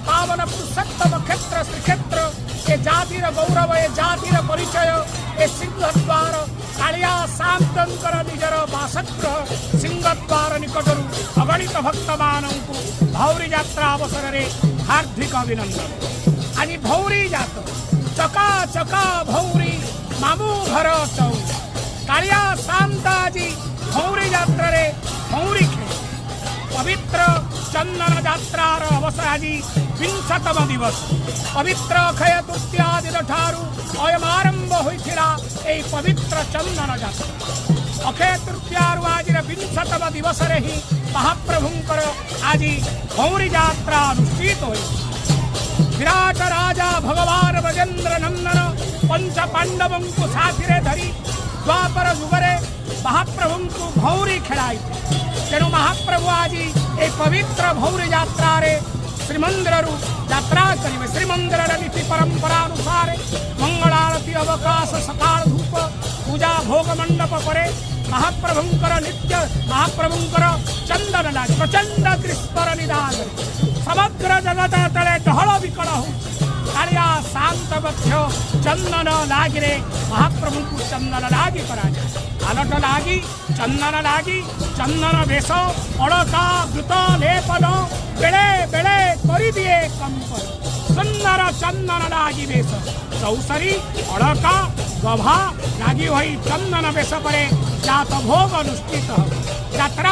पावन पुरुषोत्तम क्षेत्र श्रीक्षेत्र ए जातिर गौरव ए जातिर परिचय ए सिंहद्वार कालिया शांतर निजर बासगृह सिंहद्वार निकटरू अगणित भक्त मानू भौरी यात्रा अवसर में हार्दिक अभिनंदन। आज भौरी जात चका चका भौरी मामू घर चौ कालिया शांता जी भौरी यात्रा रे भौरी खेल पवित्र चंदन यात्रार अवसर आज 20तम दिवस पवित्र अक्षय तृतीया दिन ठारू अयम आरंभ होइथिला एई पवित्र चंदन यात्रा। अक्षय तृतीयारू आज 20तम दिवस रे ही महाप्रभुंकर आज भौरी यात्रा अनुष्ठित होई। विराट राजा भगवान ब्रजेंद्र नंदन पंच पांडवों को साथी धरी द्वापर युगरे महाप्रभु को भौरी खेलाई। तेणु महाप्रभु आज ए पवित्र भौरी यात्रा रे श्रीमंदिर यात्रा करेंगे। श्रीमंदिर नीति परंपरा अनुसार मंगलारती अवकाश सकाल धूप पूजा भोग मंडप परे महाप्रभुंकर नित्य महाप्रभुंकर चंदन लाग प्रचंड ग्रीष्म निदान समग्र जगत तले डहल विकल हो कालिया शांत मध्य चंदन लागिरे महाप्रभु को चंदन लागी करा आलट लागी चंदन बेश अड़का घृत लेपन बेले बेले करी दिए कंपन सुंदर चंदन लागी बेश चौसरी अड़का गभा लागी हुई चंदन बेश परे जात भोग अनुष्ठित यात्रा